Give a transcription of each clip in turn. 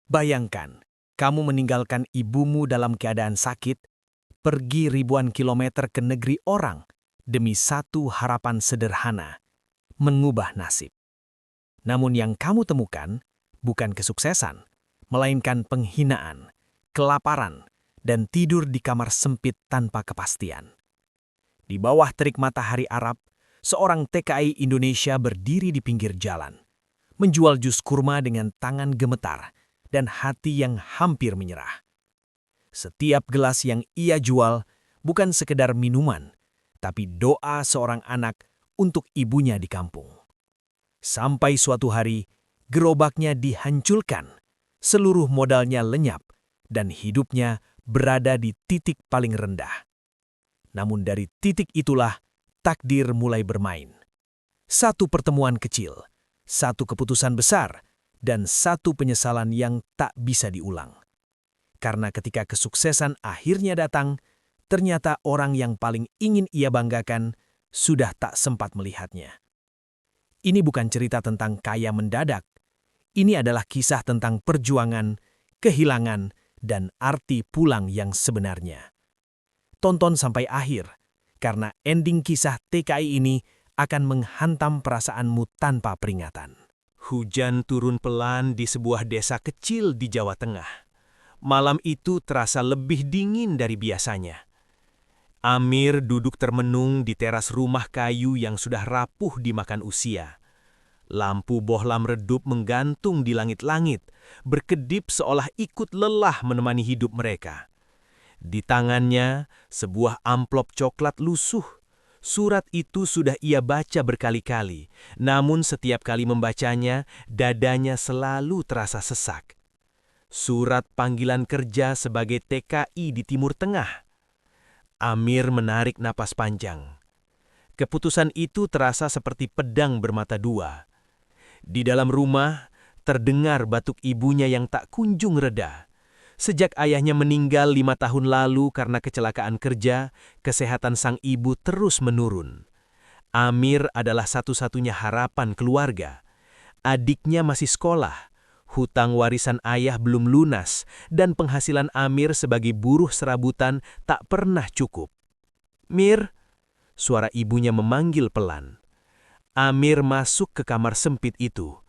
Bayangkan, kamu meninggalkan ibumu dalam keadaan sakit, pergi ribuan kilometer ke negeri orang demi satu harapan sederhana, mengubah nasib. Namun yang kamu temukan bukan kesuksesan, melainkan penghinaan, kelaparan, dan tidur di kamar sempit tanpa kepastian. Di bawah terik matahari Arab, seorang TKI Indonesia berdiri di pinggir jalan, menjual jus kurma dengan tangan gemetar dan hati yang hampir menyerah. Setiap gelas yang ia jual bukan sekedar minuman, tapi doa seorang anak untuk ibunya di kampung. Sampai suatu hari, gerobaknya dihancurkan, seluruh modalnya lenyap, dan hidupnya berada di titik paling rendah. Namun dari titik itulah takdir mulai bermain. Satu pertemuan kecil, satu keputusan besar, dan satu penyesalan yang tak bisa diulang. Karena ketika kesuksesan akhirnya datang, ternyata orang yang paling ingin ia banggakan sudah tak sempat melihatnya. Ini bukan cerita tentang kaya mendadak. Ini adalah kisah tentang perjuangan, kehilangan, dan arti pulang yang sebenarnya. Tonton sampai akhir, karena ending kisah TKI ini akan menghantam perasaanmu tanpa peringatan. Hujan turun pelan di sebuah desa kecil di Jawa Tengah. Malam itu terasa lebih dingin dari biasanya. Amir duduk termenung di teras rumah kayu yang sudah rapuh dimakan usia. Lampu bohlam redup menggantung di langit-langit, berkedip seolah ikut lelah menemani hidup mereka. Di tangannya, sebuah amplop coklat lusuh. Surat itu sudah ia baca berkali-kali, namun setiap kali membacanya, dadanya selalu terasa sesak. Surat panggilan kerja sebagai TKI di Timur Tengah. Amir menarik napas panjang. Keputusan itu terasa seperti pedang bermata dua. Di dalam rumah, terdengar batuk ibunya yang tak kunjung reda. Sejak ayahnya meninggal 5 tahun lalu karena kecelakaan kerja, kesehatan sang ibu terus menurun. Amir adalah satu-satunya harapan keluarga. Adiknya masih sekolah, hutang warisan ayah belum lunas, dan penghasilan Amir sebagai buruh serabutan tak pernah cukup. "Mir," suara ibunya memanggil pelan. Amir masuk ke kamar sempit itu.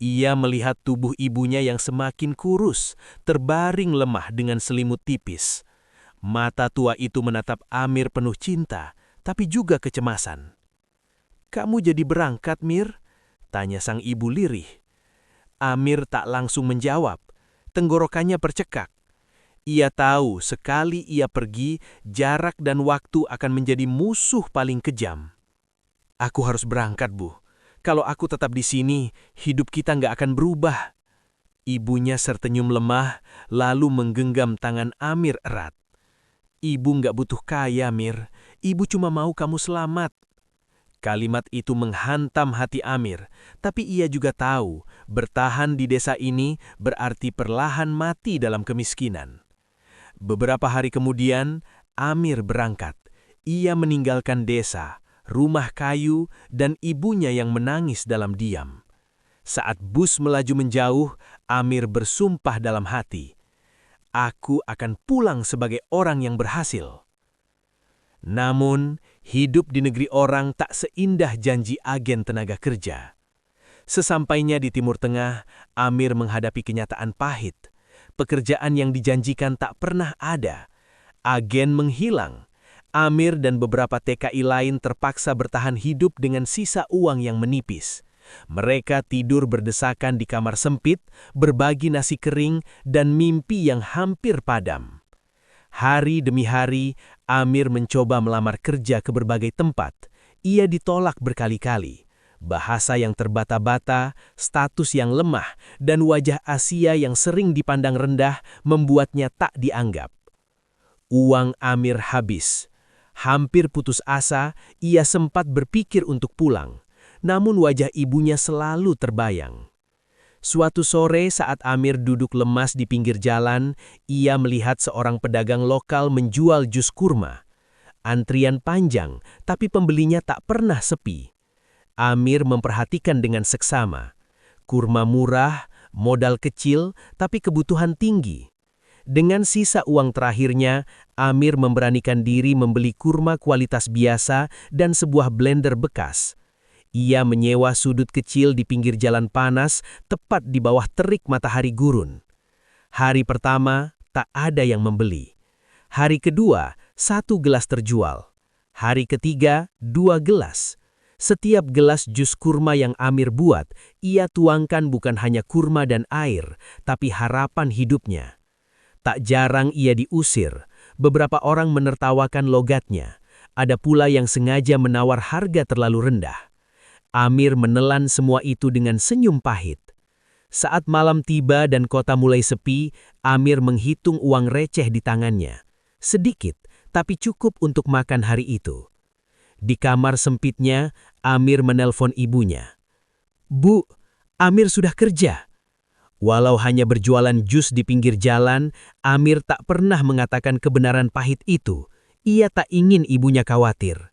Ia melihat tubuh ibunya yang semakin kurus, terbaring lemah dengan selimut tipis. Mata tua itu menatap Amir penuh cinta, tapi juga kecemasan. "Kamu jadi berangkat, Mir?" tanya sang ibu lirih. Amir tak langsung menjawab. Tenggorokannya percekak. Ia tahu sekali ia pergi, jarak dan waktu akan menjadi musuh paling kejam. "Aku harus berangkat, Bu. Kalau aku tetap di sini, hidup kita nggak akan berubah." Ibunya tersenyum lemah, lalu menggenggam tangan Amir erat. "Ibu nggak butuh kaya, Mir. Ibu cuma mau kamu selamat." Kalimat itu menghantam hati Amir, tapi ia juga tahu bertahan di desa ini berarti perlahan mati dalam kemiskinan. Beberapa hari kemudian, Amir berangkat. Ia meninggalkan desa, rumah kayu, dan ibunya yang menangis dalam diam. Saat bus melaju menjauh, Amir bersumpah dalam hati, "Aku akan pulang sebagai orang yang berhasil." Namun, hidup di negeri orang tak seindah janji agen tenaga kerja. Sesampainya di Timur Tengah, Amir menghadapi kenyataan pahit. Pekerjaan yang dijanjikan tak pernah ada. Agen menghilang. Amir dan beberapa TKI lain terpaksa bertahan hidup dengan sisa uang yang menipis. Mereka tidur berdesakan di kamar sempit, berbagi nasi kering, dan mimpi yang hampir padam. Hari demi hari, Amir mencoba melamar kerja ke berbagai tempat. Ia ditolak berkali-kali. Bahasa yang terbata-bata, status yang lemah, dan wajah Asia yang sering dipandang rendah membuatnya tak dianggap. Uang Amir habis. Hampir putus asa, ia sempat berpikir untuk pulang. Namun wajah ibunya selalu terbayang. Suatu sore saat Amir duduk lemas di pinggir jalan, ia melihat seorang pedagang lokal menjual jus kurma. Antrian panjang, tapi pembelinya tak pernah sepi. Amir memperhatikan dengan seksama. Kurma murah, Modal kecil tapi kebutuhan tinggi. Dengan sisa uang terakhirnya, Amir memberanikan diri membeli kurma kualitas biasa dan sebuah blender bekas. Ia menyewa sudut kecil di pinggir jalan panas, tepat di bawah terik matahari gurun. Hari pertama, tak ada yang membeli. Hari kedua, 1 gelas terjual. Hari ketiga, 2 gelas. Setiap gelas jus kurma yang Amir buat, ia tuangkan bukan hanya kurma dan air, tapi harapan hidupnya. Tak jarang ia diusir, beberapa orang menertawakan logatnya. Ada pula yang sengaja menawar harga terlalu rendah. Amir menelan semua itu dengan senyum pahit. Saat malam tiba dan kota mulai sepi, Amir menghitung uang receh di tangannya. Sedikit, tapi cukup untuk makan hari itu. Di kamar sempitnya, Amir menelpon ibunya. "Bu, Amir sudah kerja." Walau hanya berjualan jus di pinggir jalan, Amir tak pernah mengatakan kebenaran pahit itu. Ia tak ingin ibunya khawatir.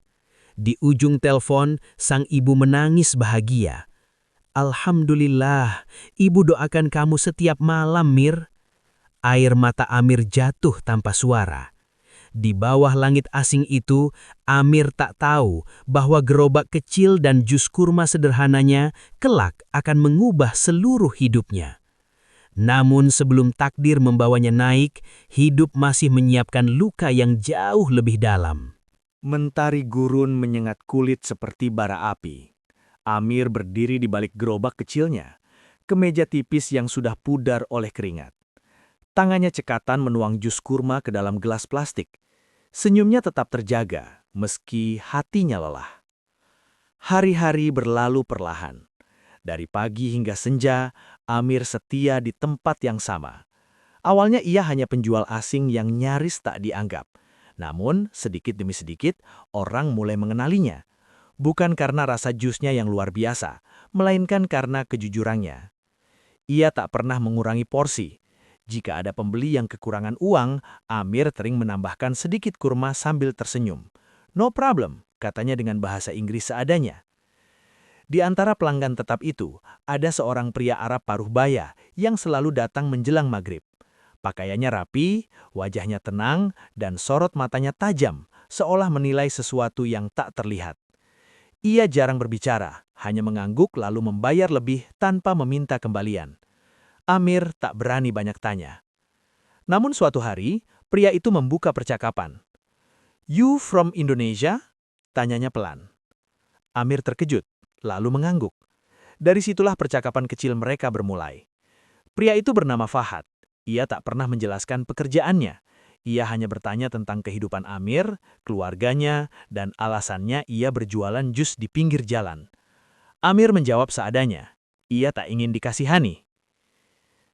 Di ujung telepon, sang ibu menangis bahagia. "Alhamdulillah, ibu doakan kamu setiap malam, Mir." Air mata Amir jatuh tanpa suara. Di bawah langit asing itu, Amir tak tahu bahwa gerobak kecil dan jus kurma sederhananya kelak akan mengubah seluruh hidupnya. Namun sebelum takdir membawanya naik, hidup masih menyiapkan luka yang jauh lebih dalam. Mentari gurun menyengat kulit seperti bara api. Amir berdiri di balik gerobak kecilnya, kemeja tipis yang sudah pudar oleh keringat. Tangannya cekatan menuang jus kurma ke dalam gelas plastik. Senyumnya tetap terjaga, meski hatinya lelah. Hari-hari berlalu perlahan. Dari pagi hingga senja, Amir setia di tempat yang sama. Awalnya ia hanya penjual asing yang nyaris tak dianggap. Namun, sedikit demi sedikit, orang mulai mengenalinya. Bukan karena rasa jusnya yang luar biasa, melainkan karena kejujurannya. Ia tak pernah mengurangi porsi. Jika ada pembeli yang kekurangan uang, Amir sering menambahkan sedikit kurma sambil tersenyum. "No problem," katanya dengan bahasa Inggris seadanya. Di antara pelanggan tetap itu, ada seorang pria Arab paruh baya yang selalu datang menjelang maghrib. Pakaiannya rapi, wajahnya tenang, dan sorot matanya tajam, seolah menilai sesuatu yang tak terlihat. Ia jarang berbicara, hanya mengangguk lalu membayar lebih tanpa meminta kembalian. Amir tak berani banyak tanya. Namun suatu hari, pria itu membuka percakapan. "You from Indonesia?" tanyanya pelan. Amir terkejut, lalu mengangguk. Dari situlah percakapan kecil mereka bermulai. Pria itu bernama Fahad. Ia tak pernah menjelaskan pekerjaannya. Ia hanya bertanya tentang kehidupan Amir, keluarganya, dan alasannya ia berjualan jus di pinggir jalan. Amir menjawab seadanya. Ia tak ingin dikasihani.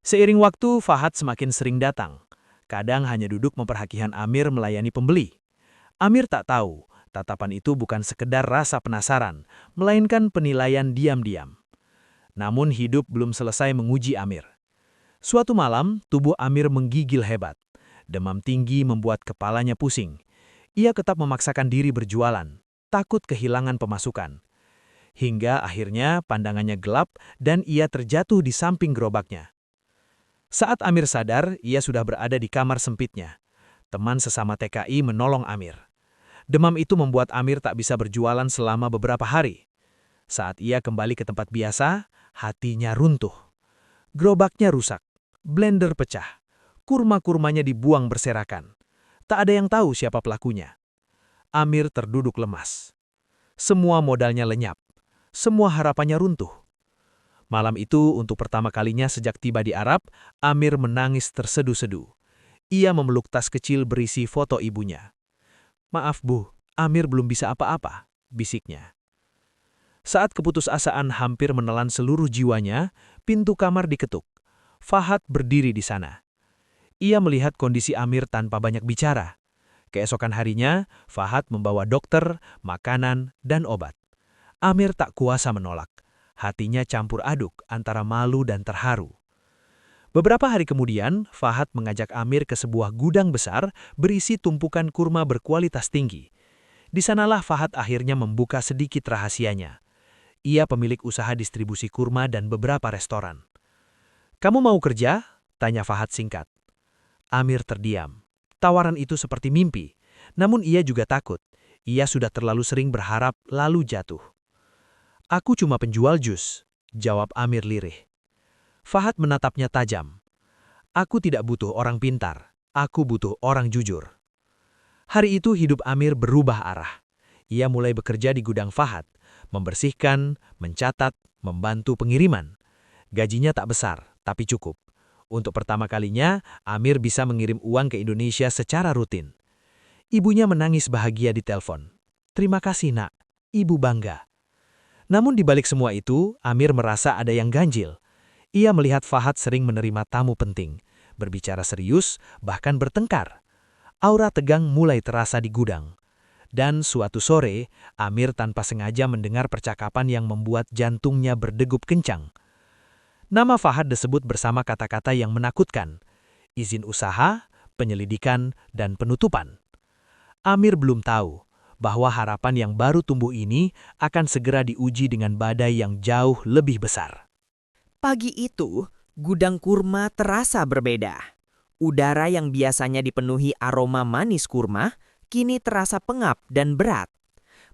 Seiring waktu, Fahad semakin sering datang. Kadang hanya duduk memperhatikan Amir melayani pembeli. Amir tak tahu, tatapan itu bukan sekedar rasa penasaran, melainkan penilaian diam-diam. Namun hidup belum selesai menguji Amir. Suatu malam, tubuh Amir menggigil hebat. Demam tinggi membuat kepalanya pusing. Ia tetap memaksakan diri berjualan, takut kehilangan pemasukan. Hingga akhirnya pandangannya gelap dan ia terjatuh di samping gerobaknya. Saat Amir sadar, ia sudah berada di kamar sempitnya. Teman sesama TKI menolong Amir. Demam itu membuat Amir tak bisa berjualan selama beberapa hari. Saat ia kembali ke tempat biasa, hatinya runtuh. Gerobaknya rusak, blender pecah, kurma-kurmanya dibuang berserakan. Tak ada yang tahu siapa pelakunya. Amir terduduk lemas. Semua modalnya lenyap, semua harapannya runtuh. Malam itu, untuk pertama kalinya sejak tiba di Arab, Amir menangis terseduh-seduh. Ia memeluk tas kecil berisi foto ibunya. "Maaf Bu, Amir belum bisa apa-apa," bisiknya. Saat keputusasaan hampir menelan seluruh jiwanya, pintu kamar diketuk. Fahad berdiri di sana. Ia melihat kondisi Amir tanpa banyak bicara. Keesokan harinya, Fahad membawa dokter, makanan, dan obat. Amir tak kuasa menolak. Hatinya campur aduk antara malu dan terharu. Beberapa hari kemudian, Fahad mengajak Amir ke sebuah gudang besar berisi tumpukan kurma berkualitas tinggi. Di sanalah Fahad akhirnya membuka sedikit rahasianya. Ia pemilik usaha distribusi kurma dan beberapa restoran. "Kamu mau kerja?" tanya Fahad singkat. Amir terdiam. Tawaran itu seperti mimpi, namun ia juga takut. Ia sudah terlalu sering berharap lalu jatuh. "Aku cuma penjual jus," jawab Amir lirih. Fahad menatapnya tajam. "Aku tidak butuh orang pintar, aku butuh orang jujur." Hari itu hidup Amir berubah arah. Ia mulai bekerja di gudang Fahad, membersihkan, mencatat, membantu pengiriman. Gajinya tak besar, tapi cukup. Untuk pertama kalinya, Amir bisa mengirim uang ke Indonesia secara rutin. Ibunya menangis bahagia di telepon. "Terima kasih, Nak. Ibu bangga." Namun di balik semua itu, Amir merasa ada yang ganjil. Ia melihat Fahad sering menerima tamu penting, berbicara serius, bahkan bertengkar. Aura tegang mulai terasa di gudang. Dan suatu sore, Amir tanpa sengaja mendengar percakapan yang membuat jantungnya berdegup kencang. Nama Fahad disebut bersama kata-kata yang menakutkan: izin usaha, penyelidikan, dan penutupan. Amir belum tahu bahwa harapan yang baru tumbuh ini akan segera diuji dengan badai yang jauh lebih besar. Pagi itu, gudang kurma terasa berbeda. Udara yang biasanya dipenuhi aroma manis kurma, kini terasa pengap dan berat.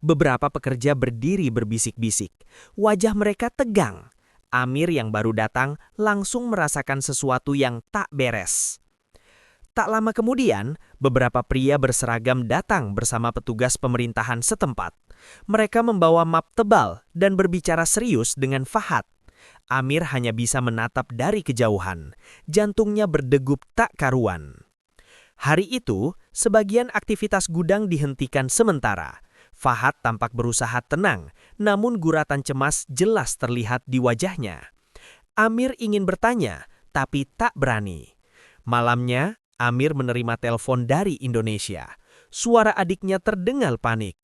Beberapa pekerja berdiri berbisik-bisik. Wajah mereka tegang. Amir yang baru datang langsung merasakan sesuatu yang tak beres. Tak lama kemudian, beberapa pria berseragam datang bersama petugas pemerintahan setempat. Mereka membawa map tebal dan berbicara serius dengan Fahad. Amir hanya bisa menatap dari kejauhan. Jantungnya berdegup tak karuan. Hari itu, sebagian aktivitas gudang dihentikan sementara. Fahad tampak berusaha tenang, namun guratan cemas jelas terlihat di wajahnya. Amir ingin bertanya, tapi tak berani. Malamnya, Amir menerima telepon dari Indonesia. Suara adiknya terdengar panik.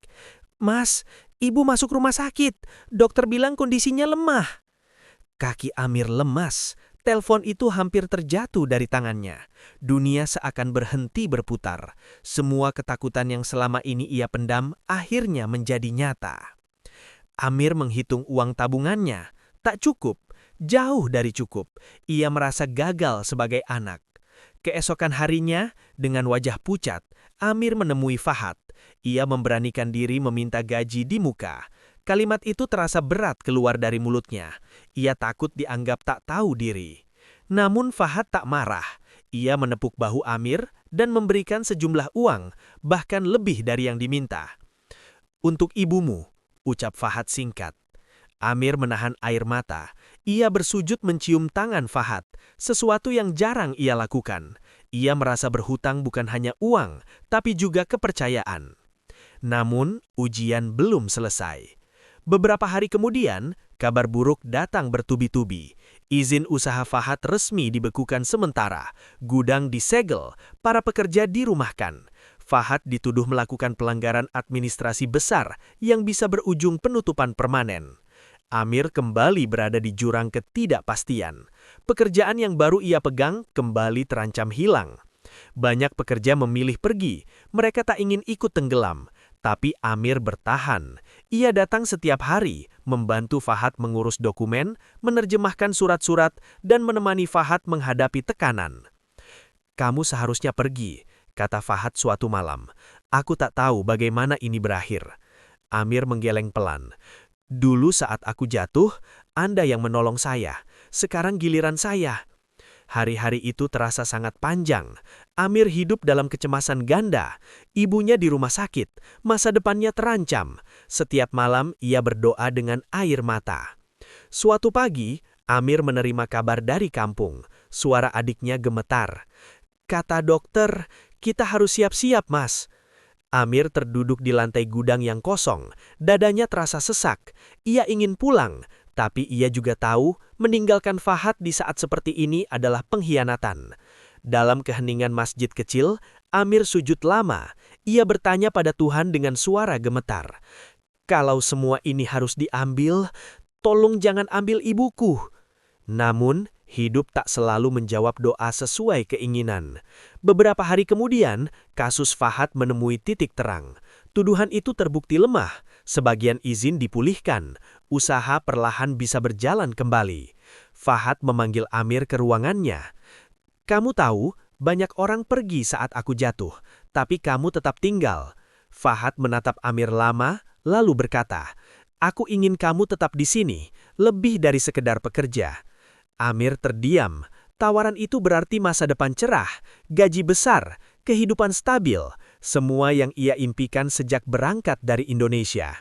"Mas, ibu masuk rumah sakit. Dokter bilang kondisinya lemah." Kaki Amir lemas. Telepon itu hampir terjatuh dari tangannya. Dunia seakan berhenti berputar. Semua ketakutan yang selama ini ia pendam akhirnya menjadi nyata. Amir menghitung uang tabungannya. Tak cukup, jauh dari cukup. Ia merasa gagal sebagai anak. Keesokan harinya, dengan wajah pucat, Amir menemui Fahad. Ia memberanikan diri meminta gaji di muka. Kalimat itu terasa berat keluar dari mulutnya. Ia takut dianggap tak tahu diri. Namun Fahad tak marah. Ia menepuk bahu Amir dan memberikan sejumlah uang, bahkan lebih dari yang diminta. "Untuk ibumu," ucap Fahad singkat. Amir menahan air mata. Ia bersujud mencium tangan Fahad, sesuatu yang jarang ia lakukan. Ia merasa berhutang bukan hanya uang, tapi juga kepercayaan. Namun, ujian belum selesai. Beberapa hari kemudian, kabar buruk datang bertubi-tubi. Izin usaha Fahad resmi dibekukan sementara. Gudang disegel, para pekerja dirumahkan. Fahad dituduh melakukan pelanggaran administrasi besar yang bisa berujung penutupan permanen. Amir kembali berada di jurang ketidakpastian. Pekerjaan yang baru ia pegang kembali terancam hilang. Banyak pekerja memilih pergi. Mereka tak ingin ikut tenggelam. Tapi Amir bertahan. Ia datang setiap hari, membantu Fahad mengurus dokumen, menerjemahkan surat-surat, dan menemani Fahad menghadapi tekanan. "Kamu seharusnya pergi," kata Fahad suatu malam. "Aku tak tahu bagaimana ini berakhir." Amir menggeleng pelan. "Dulu saat aku jatuh, Anda yang menolong saya. Sekarang giliran saya." Hari-hari itu terasa sangat panjang. Amir hidup dalam kecemasan ganda. Ibunya di rumah sakit. Masa depannya terancam. Setiap malam ia berdoa dengan air mata. Suatu pagi, Amir menerima kabar dari kampung. Suara adiknya gemetar. "Kata dokter, kita harus siap-siap, Mas." Amir terduduk di lantai gudang yang kosong. Dadanya terasa sesak. Ia ingin pulang. Tapi ia juga tahu meninggalkan Fahad di saat seperti ini adalah pengkhianatan. Dalam keheningan masjid kecil, Amir sujud lama. Ia bertanya pada Tuhan dengan suara gemetar. "Kalau semua ini harus diambil, tolong jangan ambil ibuku." Namun, hidup tak selalu menjawab doa sesuai keinginan. Beberapa hari kemudian, kasus Fahad menemui titik terang. Tuduhan itu terbukti lemah. Sebagian izin dipulihkan. Usaha perlahan bisa berjalan kembali. Fahad memanggil Amir ke ruangannya. "Kamu tahu, banyak orang pergi saat aku jatuh, tapi kamu tetap tinggal." Fahad menatap Amir lama, lalu berkata, "Aku ingin kamu tetap di sini, lebih dari sekedar pekerja." Amir terdiam. Tawaran itu berarti masa depan cerah, gaji besar, kehidupan stabil, semua yang ia impikan sejak berangkat dari Indonesia.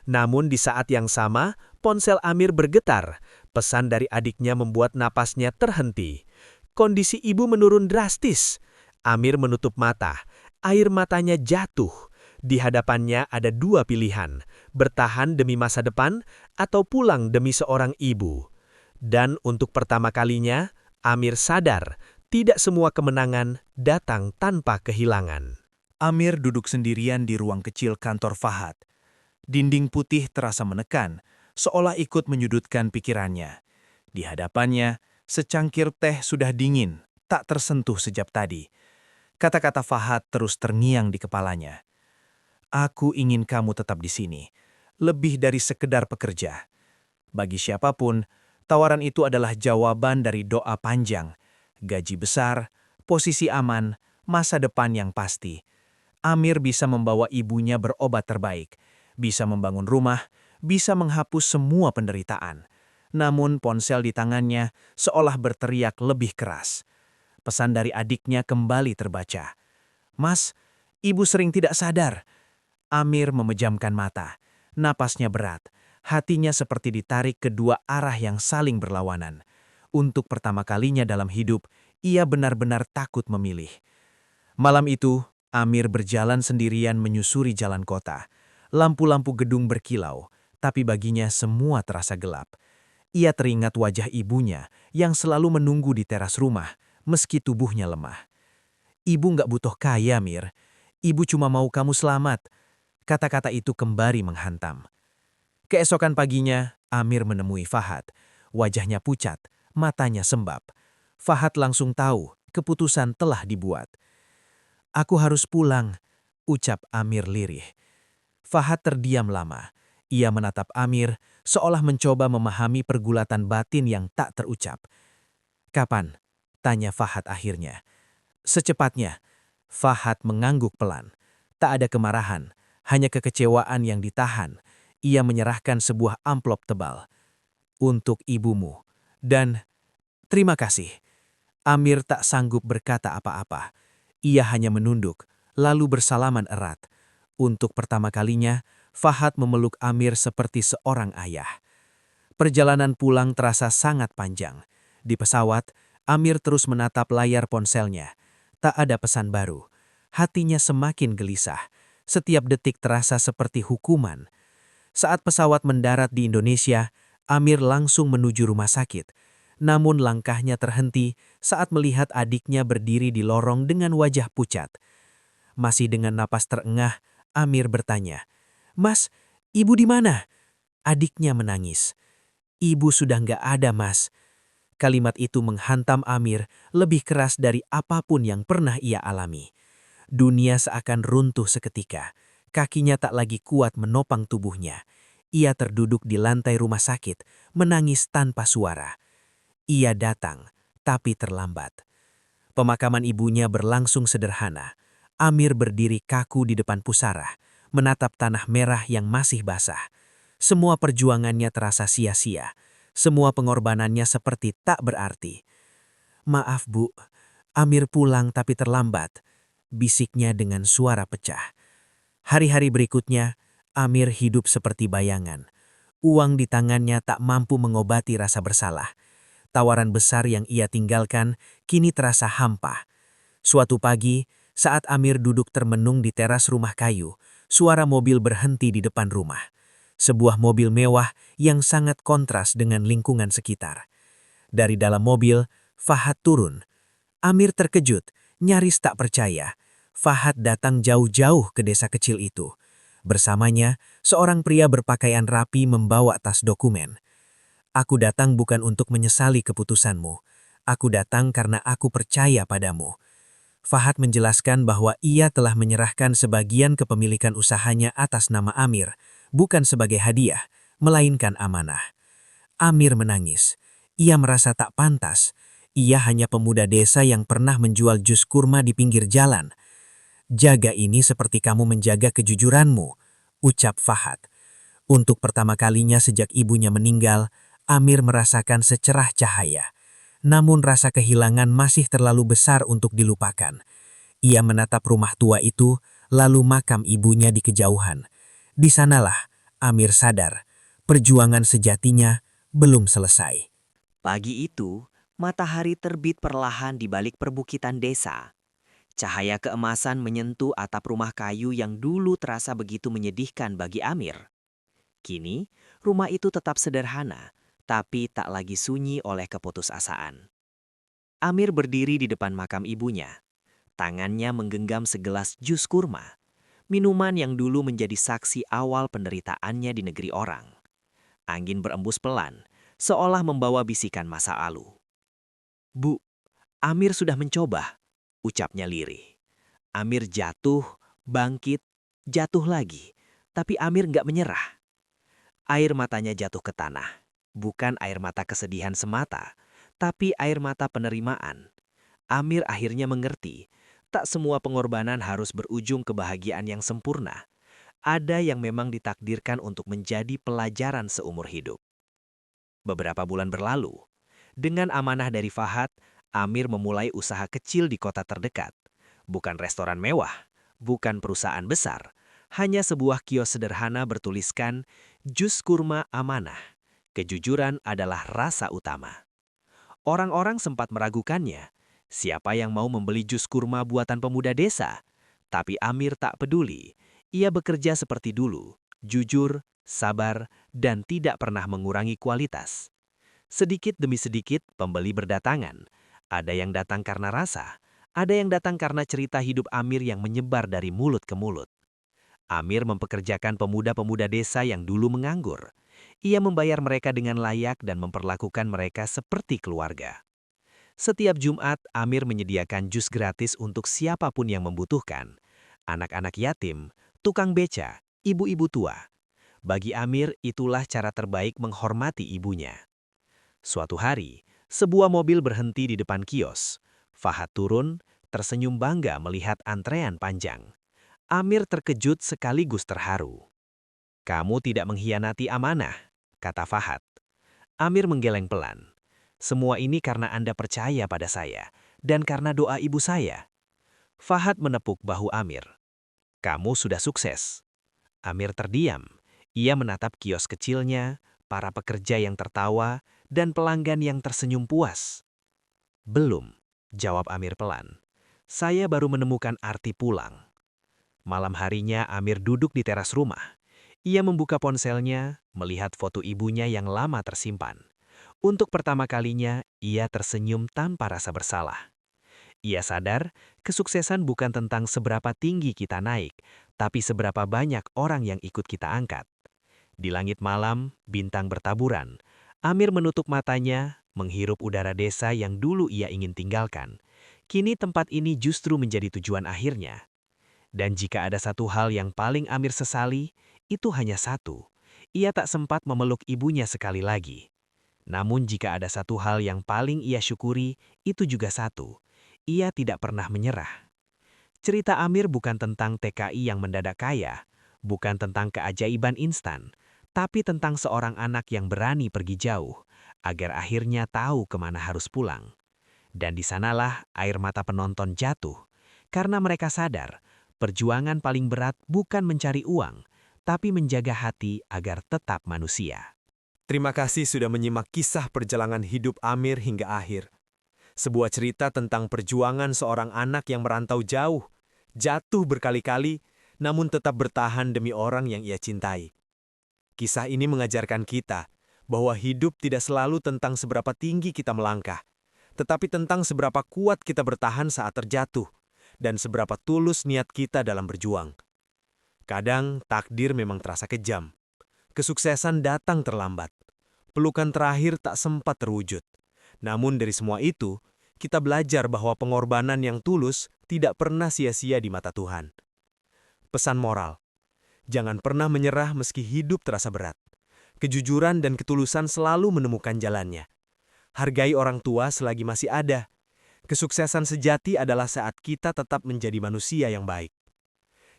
Namun di saat yang sama, ponsel Amir bergetar. Pesan dari adiknya membuat napasnya terhenti. Kondisi ibu menurun drastis. Amir menutup mata. Air matanya jatuh. Di hadapannya ada dua pilihan, bertahan demi masa depan atau pulang demi seorang ibu. Dan untuk pertama kalinya, Amir sadar tidak semua kemenangan datang tanpa kehilangan. Amir duduk sendirian di ruang kecil kantor Fahad. Dinding putih terasa menekan, seolah ikut menyudutkan pikirannya. Di hadapannya, secangkir teh sudah dingin, tak tersentuh sejak tadi. Kata-kata Fahad terus terngiang di kepalanya. "Aku ingin kamu tetap di sini, lebih dari sekedar pekerja." Bagi siapapun, tawaran itu adalah jawaban dari doa panjang, gaji besar, posisi aman, masa depan yang pasti. Amir bisa membawa ibunya berobat terbaik, bisa membangun rumah, bisa menghapus semua penderitaan. Namun ponsel di tangannya seolah berteriak lebih keras. Pesan dari adiknya kembali terbaca. "Mas, ibu sering tidak sadar." Amir memejamkan mata. Napasnya berat. Hatinya seperti ditarik ke dua arah yang saling berlawanan. Untuk pertama kalinya dalam hidup, ia benar-benar takut memilih. Malam itu, Amir berjalan sendirian menyusuri jalan kota. Lampu-lampu gedung berkilau, tapi baginya semua terasa gelap. Ia teringat wajah ibunya yang selalu menunggu di teras rumah, meski tubuhnya lemah. "Ibu nggak butuh kaya, Mir. Ibu cuma mau kamu selamat." Kata-kata itu kembali menghantam. Keesokan paginya, Amir menemui Fahad. Wajahnya pucat, matanya sembab. Fahad langsung tahu keputusan telah dibuat. "Aku harus pulang," ucap Amir lirih. Fahad terdiam lama. Ia menatap Amir, seolah mencoba memahami pergulatan batin yang tak terucap. "Kapan?" tanya Fahad akhirnya. "Secepatnya." Fahad mengangguk pelan. Tak ada kemarahan, hanya kekecewaan yang ditahan. Ia menyerahkan sebuah amplop tebal. "Untuk ibumu. Dan terima kasih." Amir tak sanggup berkata apa-apa. Ia hanya menunduk, lalu bersalaman erat. Untuk pertama kalinya, Fahad memeluk Amir seperti seorang ayah. Perjalanan pulang terasa sangat panjang. Di pesawat, Amir terus menatap layar ponselnya. Tak ada pesan baru. Hatinya semakin gelisah. Setiap detik terasa seperti hukuman. Saat pesawat mendarat di Indonesia, Amir langsung menuju rumah sakit. Namun langkahnya terhenti saat melihat adiknya berdiri di lorong dengan wajah pucat. Masih dengan napas terengah, Amir bertanya, "Mas, ibu di mana?" Adiknya menangis. "Ibu sudah nggak ada, Mas." Kalimat itu menghantam Amir lebih keras dari apapun yang pernah ia alami. Dunia seakan runtuh seketika. Kakinya tak lagi kuat menopang tubuhnya. Ia terduduk di lantai rumah sakit, menangis tanpa suara. Ia datang, tapi terlambat. Pemakaman ibunya berlangsung sederhana. Amir berdiri kaku di depan pusara, menatap tanah merah yang masih basah. Semua perjuangannya terasa sia-sia. Semua pengorbanannya seperti tak berarti. "Maaf, Bu. Amir pulang tapi terlambat," bisiknya dengan suara pecah. Hari-hari berikutnya, Amir hidup seperti bayangan. Uang di tangannya tak mampu mengobati rasa bersalah. Tawaran besar yang ia tinggalkan kini terasa hampa. Suatu pagi, saat Amir duduk termenung di teras rumah kayu, suara mobil berhenti di depan rumah. Sebuah mobil mewah yang sangat kontras dengan lingkungan sekitar. Dari dalam mobil, Fahad turun. Amir terkejut, nyaris tak percaya. Fahad datang jauh-jauh ke desa kecil itu. Bersamanya, seorang pria berpakaian rapi membawa tas dokumen. "Aku datang bukan untuk menyesali keputusanmu. Aku datang karena aku percaya padamu." Fahad menjelaskan bahwa ia telah menyerahkan sebagian kepemilikan usahanya atas nama Amir, bukan sebagai hadiah, melainkan amanah. Amir menangis. Ia merasa tak pantas. Ia hanya pemuda desa yang pernah menjual jus kurma di pinggir jalan. Jaga ini seperti kamu menjaga kejujuranmu, ucap Fahad. Untuk pertama kalinya sejak ibunya meninggal, Amir merasakan secerah cahaya. Namun rasa kehilangan masih terlalu besar untuk dilupakan. Ia menatap rumah tua itu, lalu makam ibunya di kejauhan. Di sanalah Amir sadar, perjuangan sejatinya belum selesai. Pagi itu, matahari terbit perlahan di balik perbukitan desa. Cahaya keemasan menyentuh atap rumah kayu yang dulu terasa begitu menyedihkan bagi Amir. Kini, rumah itu tetap sederhana, tapi tak lagi sunyi oleh keputusasaan. Amir berdiri di depan makam ibunya. Tangannya menggenggam segelas jus kurma, minuman yang dulu menjadi saksi awal penderitaannya di negeri orang. Angin berembus pelan, seolah membawa bisikan masa lalu. "Bu, Amir sudah mencoba," ucapnya lirih. Amir jatuh, bangkit, jatuh lagi, tapi Amir nggak menyerah. Air matanya jatuh ke tanah, bukan air mata kesedihan semata, tapi air mata penerimaan. Amir akhirnya mengerti, tak semua pengorbanan harus berujung kebahagiaan yang sempurna. Ada yang memang ditakdirkan untuk menjadi pelajaran seumur hidup. Beberapa bulan berlalu, dengan amanah dari Fahad, Amir memulai usaha kecil di kota terdekat. Bukan restoran mewah, bukan perusahaan besar, hanya sebuah kios sederhana bertuliskan jus kurma amanah. Kejujuran adalah rasa utama. Orang-orang sempat meragukannya. Siapa yang mau membeli jus kurma buatan pemuda desa? Tapi Amir tak peduli. Ia bekerja seperti dulu, jujur, sabar, dan tidak pernah mengurangi kualitas. Sedikit demi sedikit, pembeli berdatangan. Ada yang datang karena rasa, ada yang datang karena cerita hidup Amir yang menyebar dari mulut ke mulut. Amir mempekerjakan pemuda-pemuda desa yang dulu menganggur. Ia membayar mereka dengan layak dan memperlakukan mereka seperti keluarga. Setiap Jumat, Amir menyediakan jus gratis untuk siapapun yang membutuhkan. Anak-anak yatim, tukang beca, ibu-ibu tua. Bagi Amir, itulah cara terbaik menghormati ibunya. Suatu hari, sebuah mobil berhenti di depan kios. Fahad turun, tersenyum bangga melihat antrean panjang. Amir terkejut sekaligus terharu. "Kamu tidak mengkhianati amanah," kata Fahad. Amir menggeleng pelan. "Semua ini karena Anda percaya pada saya, dan karena doa ibu saya." Fahad menepuk bahu Amir. "Kamu sudah sukses." Amir terdiam. Ia menatap kios kecilnya, para pekerja yang tertawa, dan pelanggan yang tersenyum puas. "Belum," jawab Amir pelan. "Saya baru menemukan arti pulang." Malam harinya Amir duduk di teras rumah. Ia membuka ponselnya, melihat foto ibunya yang lama tersimpan. Untuk pertama kalinya, ia tersenyum tanpa rasa bersalah. Ia sadar, kesuksesan bukan tentang seberapa tinggi kita naik, tapi seberapa banyak orang yang ikut kita angkat. Di langit malam, bintang bertaburan. Amir menutup matanya, menghirup udara desa yang dulu ia ingin tinggalkan. Kini tempat ini justru menjadi tujuan akhirnya. Dan jika ada satu hal yang paling Amir sesali, itu hanya satu. Ia tak sempat memeluk ibunya sekali lagi. Namun jika ada satu hal yang paling ia syukuri, itu juga satu. Ia tidak pernah menyerah. Cerita Amir bukan tentang TKI yang mendadak kaya, bukan tentang keajaiban instan, tapi tentang seorang anak yang berani pergi jauh, agar akhirnya tahu kemana harus pulang. Dan di sanalah air mata penonton jatuh, karena mereka sadar, perjuangan paling berat bukan mencari uang, tapi menjaga hati agar tetap manusia. Terima kasih sudah menyimak kisah perjalanan hidup Amir hingga akhir. Sebuah cerita tentang perjuangan seorang anak yang merantau jauh, jatuh berkali-kali, namun tetap bertahan demi orang yang ia cintai. Kisah ini mengajarkan kita bahwa hidup tidak selalu tentang seberapa tinggi kita melangkah, tetapi tentang seberapa kuat kita bertahan saat terjatuh, dan seberapa tulus niat kita dalam berjuang. Kadang takdir memang terasa kejam. Kesuksesan datang terlambat. Pelukan terakhir tak sempat terwujud. Namun dari semua itu, kita belajar bahwa pengorbanan yang tulus tidak pernah sia-sia di mata Tuhan. Pesan moral: jangan pernah menyerah meski hidup terasa berat. Kejujuran dan ketulusan selalu menemukan jalannya. Hargai orang tua selagi masih ada. Kesuksesan sejati adalah saat kita tetap menjadi manusia yang baik.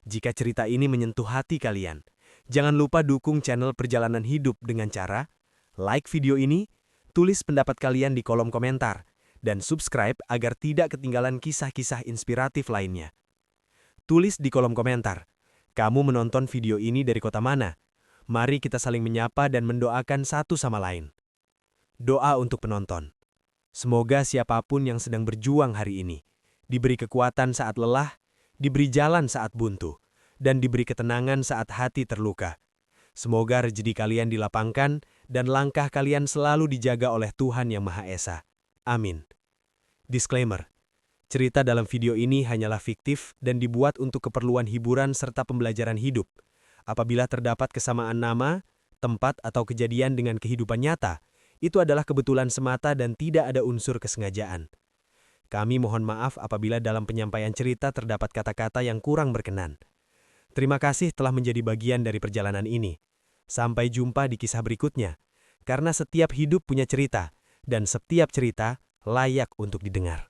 Jika cerita ini menyentuh hati kalian, jangan lupa dukung channel Perjalanan Hidup dengan cara like video ini, tulis pendapat kalian di kolom komentar, dan subscribe agar tidak ketinggalan kisah-kisah inspiratif lainnya. Tulis di kolom komentar, kamu menonton video ini dari kota mana? Mari kita saling menyapa dan mendoakan satu sama lain. Doa untuk penonton. Semoga siapapun yang sedang berjuang hari ini, diberi kekuatan saat lelah, diberi jalan saat buntu, dan diberi ketenangan saat hati terluka. Semoga rezeki kalian dilapangkan dan langkah kalian selalu dijaga oleh Tuhan Yang Maha Esa. Amin. Disclaimer. Cerita dalam video ini hanyalah fiktif dan dibuat untuk keperluan hiburan serta pembelajaran hidup. Apabila terdapat kesamaan nama, tempat atau kejadian dengan kehidupan nyata, itu adalah kebetulan semata dan tidak ada unsur kesengajaan. Kami mohon maaf apabila dalam penyampaian cerita terdapat kata-kata yang kurang berkenan. Terima kasih telah menjadi bagian dari perjalanan ini. Sampai jumpa di kisah berikutnya, karena setiap hidup punya cerita, dan setiap cerita layak untuk didengar.